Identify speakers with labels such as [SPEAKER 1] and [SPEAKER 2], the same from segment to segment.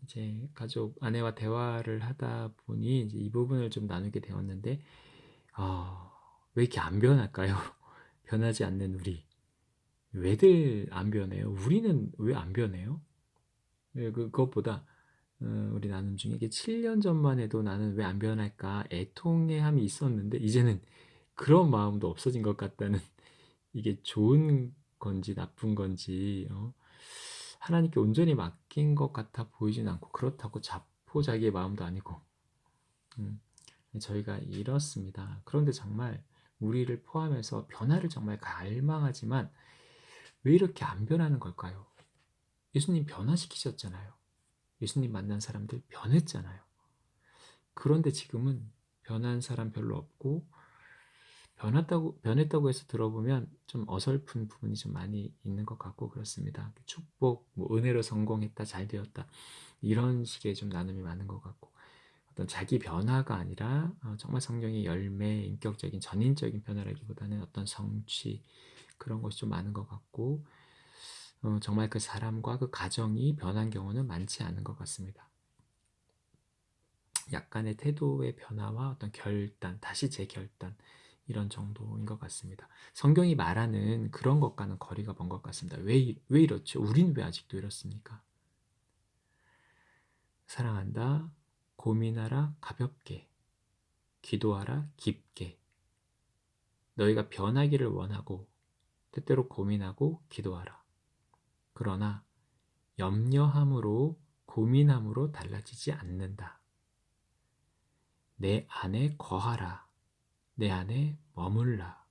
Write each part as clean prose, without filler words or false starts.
[SPEAKER 1] 이제 가족 아내와 대화를 하다 보니 이제 이 부분을 좀 나누게 되었는데, 아, 왜 이렇게 안 변할까요? 변하지 않는 우리. 왜들 안 변해요? 우리는 왜 안 변해요? 예, 그것보다 우리 나눔 중에 이게 7년 전만 해도 나는 왜 안 변할까 애통해함이 있었는데, 이제는 그런 마음도 없어진 것 같다는, 이게 좋은 건지 나쁜 건지 하나님께 온전히 맡긴 것 같아 보이진 않고, 그렇다고 자포자기의 마음도 아니고, 음, 저희가 이렇습니다. 그런데 정말 우리를 포함해서 변화를 정말 갈망하지만 왜 이렇게 안 변하는 걸까요? 예수님 변화시키셨잖아요. 예수님 만난 사람들 변했잖아요. 그런데 지금은 변한 사람 별로 없고, 변했다고 해서 들어보면 좀 어설픈 부분이 좀 많이 있는 것 같고 그렇습니다. 축복, 뭐 은혜로 성공했다, 잘 되었다, 이런 식의 좀 나눔이 많은 것 같고, 어떤 자기 변화가 아니라 정말 성령의 열매, 인격적인 전인적인 변화라기보다는 어떤 성취, 그런 것이 좀 많은 것 같고, 정말 그 사람과 그 가정이 변한 경우는 많지 않은 것 같습니다. 약간의 태도의 변화와 어떤 결단, 다시 재결단, 이런 정도인 것 같습니다. 성경이 말하는 그런 것과는 거리가 먼 것 같습니다. 왜 이렇죠? 우린 왜 아직도 이렇습니까? 사랑한다, 고민하라, 가볍게, 기도하라, 깊게. 너희가 변하기를 원하고 때때로 고민하고 기도하라. 그러나 염려함으로 고민함으로 달라지지 않는다. 내 안에 거하라. 내 안에 머물라.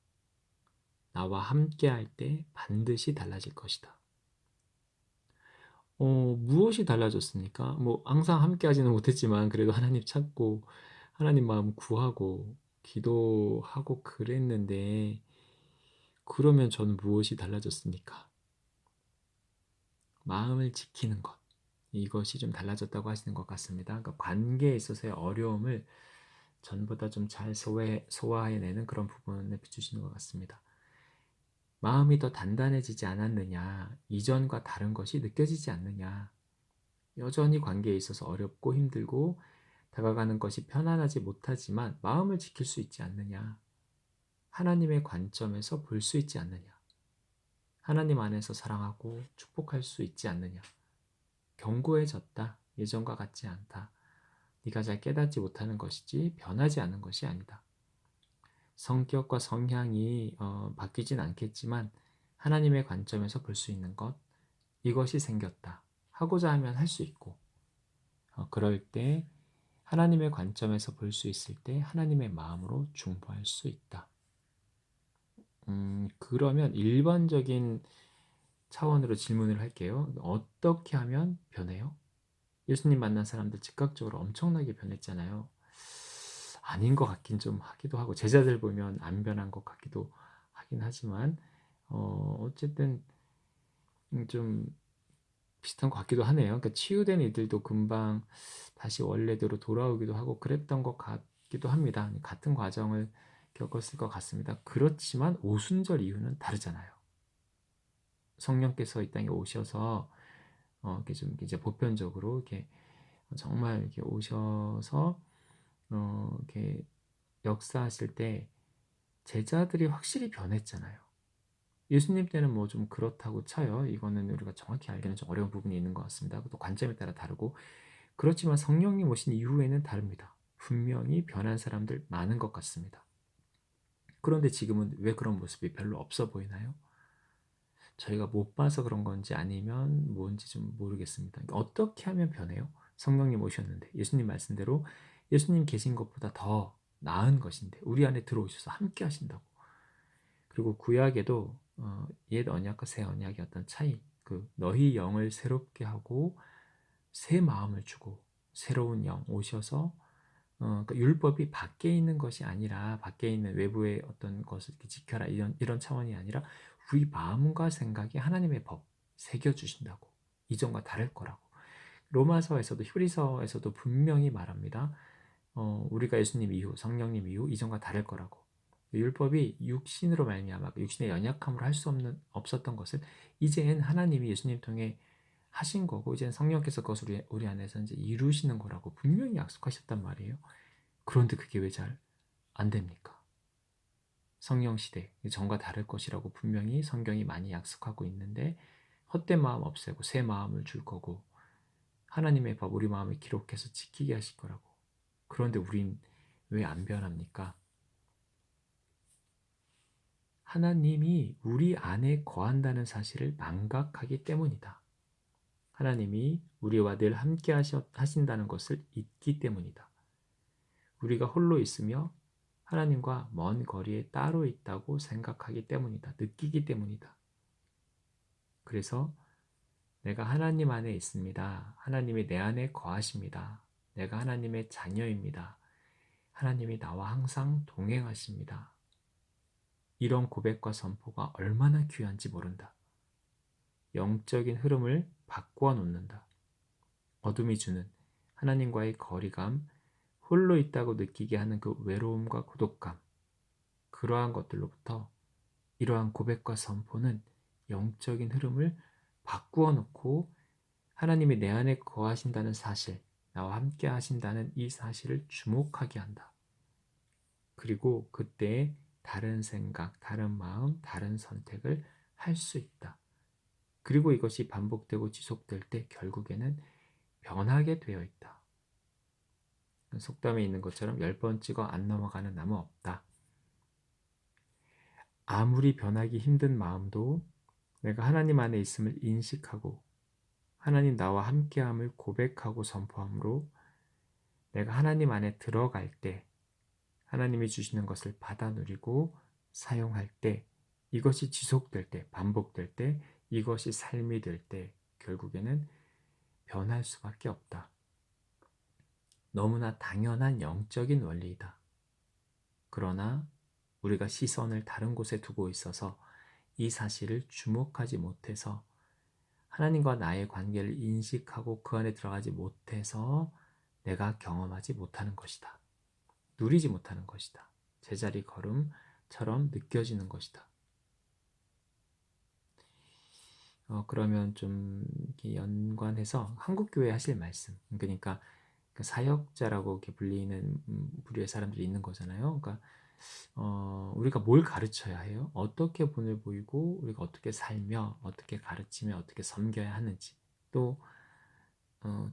[SPEAKER 1] 나와 함께할 때 반드시 달라질 것이다. 무엇이 달라졌습니까? 뭐 항상 함께하지는 못했지만 그래도 하나님 찾고 하나님 마음 구하고 기도하고 그랬는데, 그러면 저는 무엇이 달라졌습니까? 마음을 지키는 것. 이것이 좀 달라졌다고 하시는 것 같습니다. 그러니까 관계에 있어서의 어려움을 전보다 좀 잘 소화해내는 그런 부분을 비추시는 것 같습니다. 마음이 더 단단해지지 않았느냐, 이전과 다른 것이 느껴지지 않느냐, 여전히 관계에 있어서 어렵고 힘들고 다가가는 것이 편안하지 못하지만 마음을 지킬 수 있지 않느냐, 하나님의 관점에서 볼 수 있지 않느냐, 하나님 안에서 사랑하고 축복할 수 있지 않느냐, 견고해졌다, 예전과 같지 않다, 네가 잘 깨닫지 못하는 것이지 변하지 않은 것이 아니다. 성격과 성향이 바뀌진 않겠지만 하나님의 관점에서 볼 수 있는 것, 이것이 생겼다. 하고자 하면 할 수 있고, 그럴 때 하나님의 관점에서 볼 수 있을 때 하나님의 마음으로 중보할 수 있다. 그러면 일반적인 차원으로 질문을 할게요. 어떻게 하면 변해요? 예수님 만난 사람들 즉각적으로 엄청나게 변했잖아요. 아닌 것 같긴 좀 하기도 하고, 제자들 보면 안 변한 것 같기도 하긴 하지만, 어쨌든 좀 비슷한 것 같기도 하네요. 그러니까 치유된 이들도 금방 다시 원래대로 돌아오기도 하고 그랬던 것 같기도 합니다. 같은 과정을 겪었을 것 같습니다. 그렇지만 오순절 이후는 다르잖아요. 성령께서 이 땅에 오셔서 이렇게 좀 이제 보편적으로 이렇게 정말 이렇게 오셔서 이렇게 역사하실 때 제자들이 확실히 변했잖아요. 예수님 때는 뭐 좀 그렇다고 쳐요. 이거는 우리가 정확히 알기는 좀 어려운 부분이 있는 것 같습니다. 또 관점에 따라 다르고, 그렇지만 성령님 오신 이후에는 다릅니다. 분명히 변한 사람들 많은 것 같습니다. 그런데 지금은 왜 그런 모습이 별로 없어 보이나요? 저희가 못 봐서 그런 건지 아니면 뭔지 좀 모르겠습니다. 어떻게 하면 변해요? 성령님 오셨는데, 예수님 말씀대로 예수님 계신 것보다 더 나은 것인데 우리 안에 들어오셔서 함께 하신다고. 그리고 구약에도 옛 언약과 새 언약의 어떤 차이, 그 너희 영을 새롭게 하고 새 마음을 주고 새로운 영 오셔서, 그러니까 율법이 밖에 있는 것이 아니라, 밖에 있는 외부의 어떤 것을 이렇게 지켜라, 이런 차원이 아니라 우리 마음과 생각에 하나님의 법 새겨 주신다고. 이전과 다를 거라고. 로마서에서도 히브리서에서도 분명히 말합니다. 우리가 예수님 이후, 성령님 이후 이전과 다를 거라고. 율법이 육신으로 말미암아 육신의 연약함으로 할 수 없었던 것을 이제는 하나님이 예수님 통해 하신 거고 이제 성령께서 그것을 우리 안에서 이제 이루시는 거라고 분명히 약속하셨단 말이에요. 그런데 그게 왜 잘 안 됩니까? 성령 시대, 전과 다를 것이라고 분명히 성경이 많이 약속하고 있는데 헛된 마음 없애고 새 마음을 줄 거고 하나님의 법 우리 마음에 기록해서 지키게 하실 거라고. 그런데 우린 왜 안 변합니까? 하나님이 우리 안에 거한다는 사실을 망각하기 때문이다. 하나님이 우리와 늘 함께 하신다는 것을 잊기 때문이다. 우리가 홀로 있으며 하나님과 먼 거리에 따로 있다고 생각하기 때문이다. 느끼기 때문이다. 그래서 내가 하나님 안에 있습니다. 하나님이 내 안에 거하십니다. 내가 하나님의 자녀입니다. 하나님이 나와 항상 동행하십니다. 이런 고백과 선포가 얼마나 귀한지 모른다. 영적인 흐름을 바꾸어 놓는다. 어둠이 주는 하나님과의 거리감, 홀로 있다고 느끼게 하는 그 외로움과 고독감, 그러한 것들로부터 이러한 고백과 선포는 영적인 흐름을 바꾸어 놓고 하나님이 내 안에 거하신다는 사실, 나와 함께 하신다는 이 사실을 주목하게 한다. 그리고 그때 다른 생각, 다른 마음, 다른 선택을 할 수 있다. 그리고 이것이 반복되고 지속될 때 결국에는 변하게 되어 있다. 속담에 있는 것처럼 10번 찍어 안 넘어가는 나무 없다. 아무리 변하기 힘든 마음도 내가 하나님 안에 있음을 인식하고 하나님 나와 함께함을 고백하고 선포함으로 내가 하나님 안에 들어갈 때 하나님이 주시는 것을 받아 누리고 사용할 때 이것이 지속될 때 반복될 때 이것이 삶이 될 때 결국에는 변할 수밖에 없다. 너무나 당연한 영적인 원리이다. 그러나 우리가 시선을 다른 곳에 두고 있어서 이 사실을 주목하지 못해서 하나님과 나의 관계를 인식하고 그 안에 들어가지 못해서 내가 경험하지 못하는 것이다. 누리지 못하는 것이다. 제자리 걸음처럼 느껴지는 것이다. 그러면 좀 이렇게 연관해서 한국교회 하실 말씀, 그러니까 그 사역자라고 이렇게 불리는 부류의 사람들이 있는 거잖아요. 그러니까 우리가 뭘 가르쳐야 해요? 어떻게 본을 보이고 우리가 어떻게 살며 어떻게 가르치며 어떻게 섬겨야 하는지 또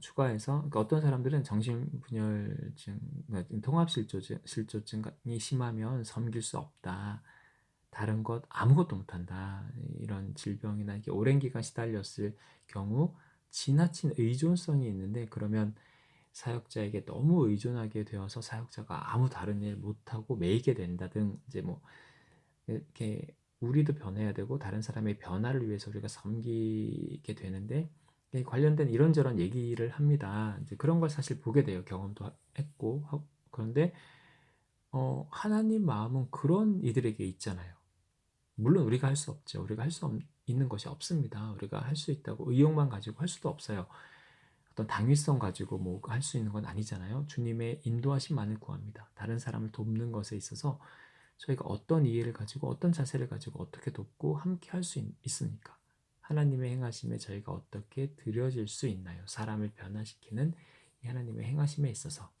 [SPEAKER 1] 추가해서 그러니까 어떤 사람들은 정신분열증, 그러니까 통합실조증이 심하면 섬길 수 없다. 다른 것 아무것도 못한다. 이런 질병이나 이렇게 오랜 기간 시달렸을 경우 지나친 의존성이 있는데 그러면 사역자에게 너무 의존하게 되어서 사역자가 아무 다른 일 못하고 매이게 된다 등 이제 뭐 이렇게 우리도 변해야 되고 다른 사람의 변화를 위해서 우리가 섬기게 되는데 관련된 이런저런 얘기를 합니다. 이제 그런 걸 사실 보게 돼요. 경험도 했고 그런데 하나님 마음은 그런 이들에게 있잖아요. 물론 우리가 할 수 없죠. 우리가 할 수 있는 것이 없습니다. 우리가 할 수 있다고 의욕만 가지고 할 수도 없어요. 어떤 당위성 가지고 뭐 할 수 있는 건 아니잖아요. 주님의 인도하심만을 구합니다. 다른 사람을 돕는 것에 있어서 저희가 어떤 이해를 가지고 어떤 자세를 가지고 어떻게 돕고 함께 할 수 있으니까 하나님의 행하심에 저희가 어떻게 드려질 수 있나요? 사람을 변화시키는 이 하나님의 행하심에 있어서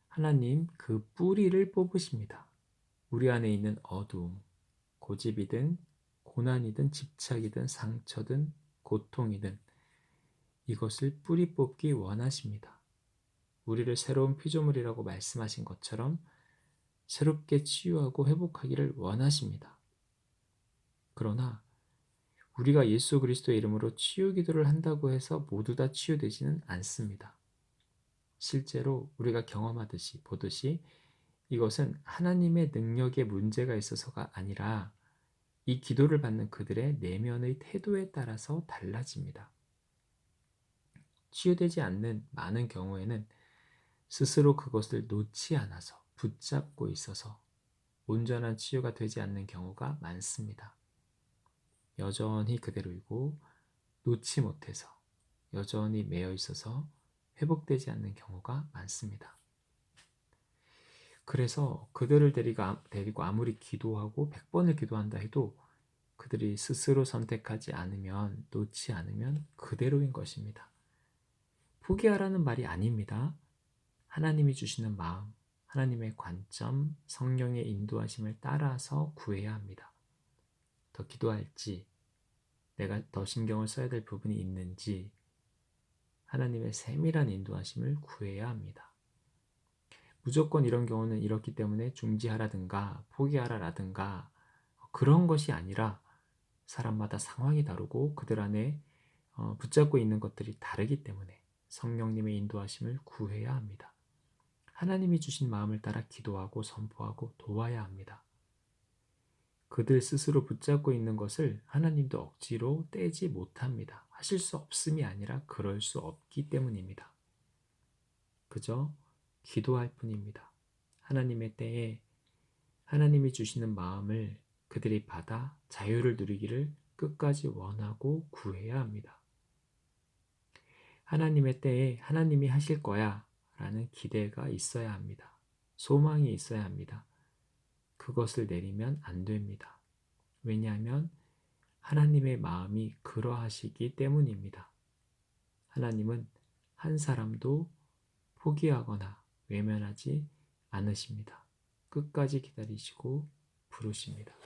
[SPEAKER 1] 하나님 그 뿌리를 뽑으십니다. 우리 안에 있는 어두움, 고집이든 고난이든 집착이든 상처든 고통이든 이것을 뿌리 뽑기 원하십니다. 우리를 새로운 피조물이라고 말씀하신 것처럼 새롭게 치유하고 회복하기를 원하십니다. 그러나 우리가 예수 그리스도의 이름으로 치유 기도를 한다고 해서 모두 다 치유되지는 않습니다. 실제로 우리가 경험하듯이 보듯이 이것은 하나님의 능력에 문제가 있어서가 아니라 이 기도를 받는 그들의 내면의 태도에 따라서 달라집니다. 치유되지 않는 많은 경우에는 스스로 그것을 놓지 않아서 붙잡고 있어서 온전한 치유가 되지 않는 경우가 많습니다. 여전히 그대로이고 놓지 못해서 여전히 매여 있어서 회복되지 않는 경우가 많습니다. 그래서 그들을 데리고 아무리 기도하고 100번을 기도한다 해도 그들이 스스로 선택하지 않으면, 놓지 않으면 그대로인 것입니다. 포기하라는 말이 아닙니다. 하나님이 주시는 마음, 하나님의 관점, 성령의 인도하심을 따라서 구해야 합니다. 더 기도할지, 내가 더 신경을 써야 될 부분이 있는지 하나님의 세밀한 인도하심을 구해야 합니다. 무조건 이런 경우는 이렇기 때문에 중지하라든가 포기하라라든가 그런 것이 아니라 사람마다 상황이 다르고 그들 안에 붙잡고 있는 것들이 다르기 때문에 성령님의 인도하심을 구해야 합니다. 하나님이 주신 마음을 따라 기도하고 선포하고 도와야 합니다. 그들 스스로 붙잡고 있는 것을 하나님도 억지로 떼지 못합니다. 하실 수 없음이 아니라 그럴 수 없기 때문입니다. 그저 기도할 뿐입니다. 하나님의 때에 하나님이 주시는 마음을 그들이 받아 자유를 누리기를 끝까지 원하고 구해야 합니다. 하나님의 때에 하나님이 하실 거야 라는 기대가 있어야 합니다. 소망이 있어야 합니다. 그것을 내리면 안 됩니다. 왜냐하면 하나님의 마음이 그러하시기 때문입니다. 하나님은 한 사람도 포기하거나 외면하지 않으십니다. 끝까지 기다리시고 부르십니다.